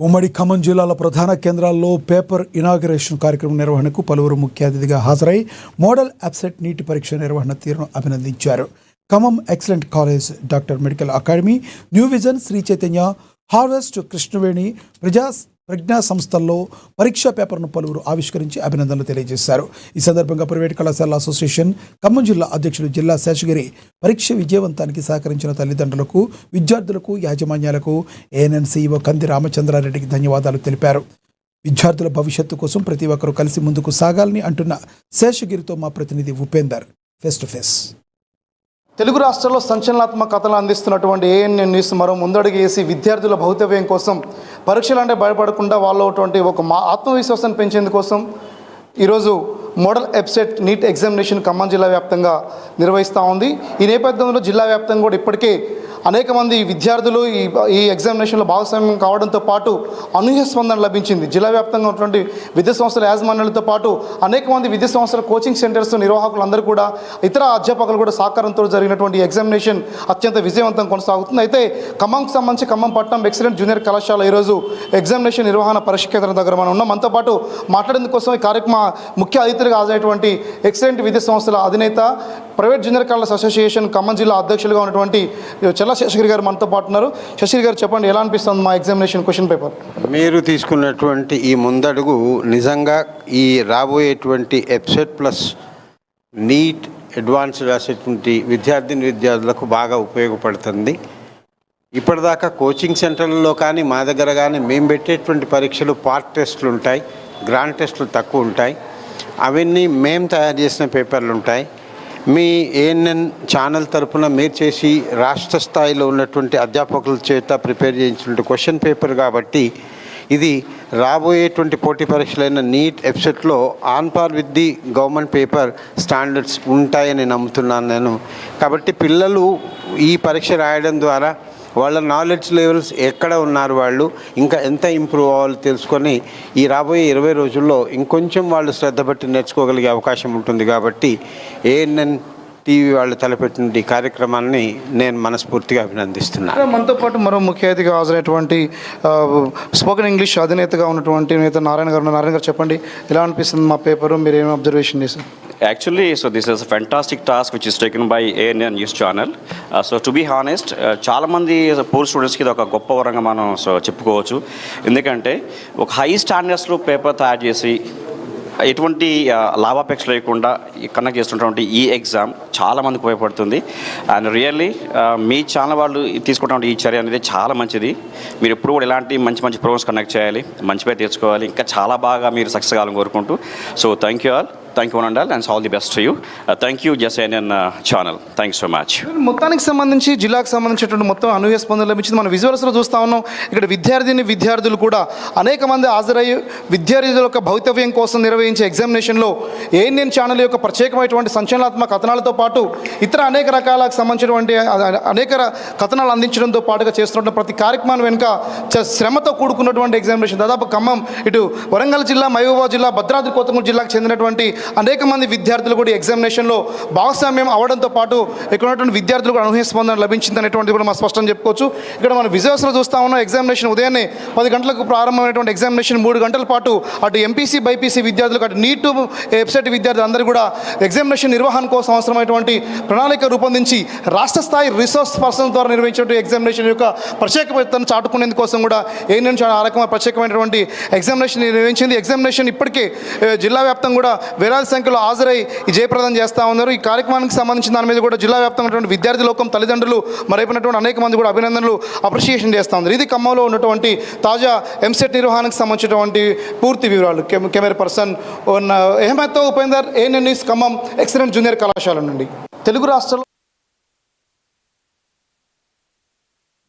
ఉమ్మడి ఖమ్మం జిల్లాల ప్రధాన కేంద్రాల్లో పేపర్ ఇనాగరేషన్ కార్యక్రమం నిర్వహణకు పలువురు ముఖ్య అతిథిగా హాజరై మోడల్ అబ్సెట్ నీటి పరీక్ష నిర్వహణ తీరును అభినందించారు. Khammam Excellent College, Doctor Medical Academy, New Vision, Sri Chaitanya, Harvest, Krishnaveni, Pragna సంస్థల్లో పరీక్షా పేపర్ను పలువురు ఆవిష్కరించి అభినందనలు తెలియజేశారు. ఈ సందర్భంగా ప్రైవేట్ కళాశాల అసోసియేషన్ ఖమ్మం జిల్లా అధ్యక్షుడు జిల్లా శేషగిరి పరీక్ష విజయవంతానికి సహకరించిన తల్లిదండ్రులకు, విద్యార్థులకు, యాజమాన్యాలకు ఏఎన్ఎన్ సీఈఓ కంది రామచంద్రారెడ్డికి ధన్యవాదాలు తెలిపారు. విద్యార్థుల భవిష్యత్తు కోసం ప్రతి ఒక్కరూ కలిసి ముందుకు సాగాలని అంటున్న శేషగిరితో మా ప్రతినిధి Upender face to face. Telugu రాష్ట్రాల్లో సంచలనాత్మక కథలు అందిస్తున్నటువంటి ఏఎన్ఎన్ న్యూస్ మరో ముందడుగు వేసి విద్యార్థుల భవితవ్యం కోసం, పరీక్షలు అంటే భయపడకుండా వాళ్ళు ఒక ఆత్మవిశ్వాసాన్ని పెంచేందుకోసం ఈరోజు మోడల్ అబ్సెట్ నీట్ ఎగ్జామినేషన్ ఖమ్మం జిల్లా వ్యాప్తంగా నిర్వహిస్తూ ఉంది. ఈ నేపథ్యంలో జిల్లా వ్యాప్తంగా కూడా ఇప్పటికే అనేక మంది విద్యార్థులు ఈ ఎగ్జామినేషన్లో భాగస్వామ్యం కావడంతో పాటు అనూహ్య స్పందన లభించింది. జిల్లా వ్యాప్తంగా ఉన్నటువంటి విద్యా సంస్థల యాజమాన్యాలతో పాటు అనేక మంది విద్యా సంస్థల కోచింగ్ సెంటర్స్ నిర్వాహకులందరూ కూడా, ఇతర అధ్యాపకులు కూడా సహకారంతో జరిగినటువంటి ఎగ్జామినేషన్ అత్యంత విజయవంతంగా కొనసాగుతుంది. అయితే ఖమ్మంకి సంబంధించి ఖమ్మం పట్టణం ఎక్సలెంట్ జూనియర్ కళాశాల ఈరోజు ఎగ్జామినేషన్ నిర్వహణ పరీక్ష కేంద్రం దగ్గర మనం ఉన్నాం. మనతో పాటు మాట్లాడేందుకోసం ఈ కార్యక్రమ ముఖ్య అతిథులుగా హాజరైనటువంటి ఎక్సలెంట్ విద్యా సంస్థల అధినేత, private junior college association Khammam జిల్లా అధ్యక్షులుగా ఉన్నటువంటి చెల్ల శేషగిరి గారు మనతో పాటు ఉన్నారు. శేషగిరి గారు, చెప్పండి, ఎలా అనిపిస్తుంది మా ఎగ్జామినేషన్ క్వశ్చన్ పేపర్? మీరు తీసుకున్నటువంటి ఈ ముందడుగు నిజంగా ఈ రాబోయేటువంటి ఎబ్సెట్ ప్లస్ నీట్ అడ్వాన్స్ రాసేటువంటి విద్యార్థులకు బాగా ఉపయోగపడుతుంది. ఇప్పటిదాకా కోచింగ్ సెంటర్లలో కానీ మా దగ్గర కానీ మేము పెట్టేటువంటి పరీక్షలు పార్ట్ టెస్టులు ఉంటాయి, గ్రాండ్ టెస్టులు తక్కువ ఉంటాయి. అవన్నీ మేము తయారు చేసిన పేపర్లు ఉంటాయి. మీ ఏఎన్ఎన్ ఛానల్ తరఫున మీరు చేసి రాష్ట్ర స్థాయిలో ఉన్నటువంటి అధ్యాపకుల చేత ప్రిపేర్ చేయించినటువంటి క్వశ్చన్ పేపర్ కాబట్టి ఇది రాబోయేటువంటి పోటీ పరీక్షలైన నీట్ ఎబ్సెట్లో on par with the government paper standards ఉంటాయని నమ్ముతున్నాను నేను. కాబట్టి పిల్లలు ఈ పరీక్ష రాయడం ద్వారా వాళ్ళ నాలెడ్జ్ లెవెల్స్ ఎక్కడ ఉన్నారు, వాళ్ళు ఇంకా ఎంత ఇంప్రూవ్ అవ్వాలో తెలుసుకొని ఈ రాబోయే 20 రోజుల్లో ఇంకొంచెం వాళ్ళు శ్రద్ధ పెట్టి నేర్చుకోగలిగే అవకాశం ఉంటుంది. కాబట్టి ఏఎన్ఎన్ టీవీ వాళ్ళు తలపెట్టిన ఈ కార్యక్రమాన్ని నేను మనస్ఫూర్తిగా అభినందిస్తున్నాను. మనతో పాటు మరో ముఖ్య అతిథిగా హాజరైనటువంటి స్పోకెన్ ఇంగ్లీష్ అధినేతగా ఉన్నటువంటి నేత నారాయణ గారు. నారాయణ గారు, చెప్పండి, ఎలా అనిపిస్తుంది మా పేపరు, మీరు ఏమి అబ్జర్వేషన్ చేశారు? Actually, so this is a fantastic task which is taken by ANN News Channel. So to be honest, చాలా మంది పూర్ స్టూడెంట్స్కి ఇది ఒక గొప్ప వరంగా మనం చెప్పుకోవచ్చు. ఎందుకంటే ఒక హై స్టాండర్డ్స్లో పేపర్ తయారు చేసి ఎటువంటి లాభాపేక్ష లేకుండా కండక్ట్ చేస్తున్నటువంటి ఈ ఎగ్జామ్ చాలామందికి ఉపయోగపడుతుంది. అండ్ రియల్లీ మీ ఛానల్ వాళ్ళు తీసుకున్నటువంటి ఈ చర్య అనేది చాలా మంచిది. మీరు ఎప్పుడు కూడా ఇలాంటి మంచి మంచి ప్రోగ్రామ్స్ కండక్ట్ చేయాలి, మంచి పేరు తెచ్చుకోవాలి, ఇంకా చాలా బాగా మీరు సక్సెస్ కావాలని కోరుకుంటూ. So thank you all, thank you and all the best to you. Thank you just ANN channel, thank you so much. మొత్తానికి సంబంధించి జిల్లాకు సంబంధించినటువంటి మొత్తం అనూహ్య స్పందన లభించింది. మన విజువల్స్లో చూస్తూ ఉన్నాం. ఇక్కడ విద్యార్థులు కూడా అనేక మంది హాజరయ్యి విద్యార్థుల యొక్క భవితవ్యం కోసం నిర్వహించే ఎగ్జామినేషన్లో ఏఎన్ఎన్ ఛానల్ యొక్క ప్రత్యేకమైనటువంటి సంచలనాత్మక కథనాలతో పాటు ఇతర అనేక రకాలకు సంబంధించినటువంటి అనేక కథనాలు అందించడంతో పాటుగా చేస్తున్న ప్రతి కార్యక్రమాన్ని వెనుక శ్రమతో కూడుకున్నటువంటి ఎగ్జామినేషన్. దాదాపు ఖమ్మం, ఇటు వరంగల్ జిల్లా, మహబూబాబాద్ జిల్లా, భద్రాద్రి కొత్తగూడెం జిల్లాకు చెందినటువంటి అనేక మంది విద్యార్థులు కూడా ఎగ్జామినేషన్లో భాగస్వామ్యం అవడంతో పాటు ఇక్కడ ఉన్నటువంటి విద్యార్థులు కూడా అనూహ్య స్పందన లభించింది అనేటువంటిది కూడా మనం స్పష్టం చెప్పుకోవచ్చు. ఇక్కడ మనం విజువల్స్లో చూస్తూ ఉన్నాం. ఎగ్జామినేషన్ ఉదయాన్నే 10 గంటలకు ప్రారంభమైనటువంటి ఎగ్జామినేషన్ 3 గంటల పాటు అటు ఎంపీసీ, బైపీసీ విద్యార్థులకు, అటు నీట్ వెబ్సైట్ విద్యార్థులు అందరూ కూడా ఎగ్జామినేషన్ నిర్వహణ కోసం అవసరమైనటువంటి ప్రణాళిక రూపొందించి రాష్ట్ర స్థాయి రిసోర్స్ పర్సన్ ద్వారా నిర్వహించినటువంటి ఎగ్జామినేషన్ యొక్క ప్రత్యేకతను చాటుకునేందుకోసం కూడా ఏఎన్ఎన్ ఛానల్ ప్రత్యేకమైనటువంటి ఎగ్జామినేషన్ నిర్వహించింది. ఎగ్జామినేషన్ ఇప్పటికే జిల్లా వ్యాప్తంగా కూడా వేలాది సంఖ్యలో హాజరై ఈ జయప్రదం చేస్తూ ఉన్నారు. ఈ కార్యక్రమానికి సంబంధించిన దాని మీద కూడా జిల్లా వ్యాప్తంగా ఉన్నటువంటి విద్యార్థి లోకం, తల్లిదండ్రులు, మరైపోయినటువంటి అనేక మంది కూడా అభినందనలు, అప్రిషియేషన్ చేస్తూ ఉన్నారు. ఇది ఖమ్మంలో ఉన్నటువంటి తాజా ఎంసెట్ నిర్వహణకు సంబంధించినటువంటి పూర్తి వివరాలు. కెమెరా పర్సన్ అహ్మద్తో Upender, ANN news Khammam excellent junior కళాశాల నుండి. తెలుగు రాష్ట్రాల్లో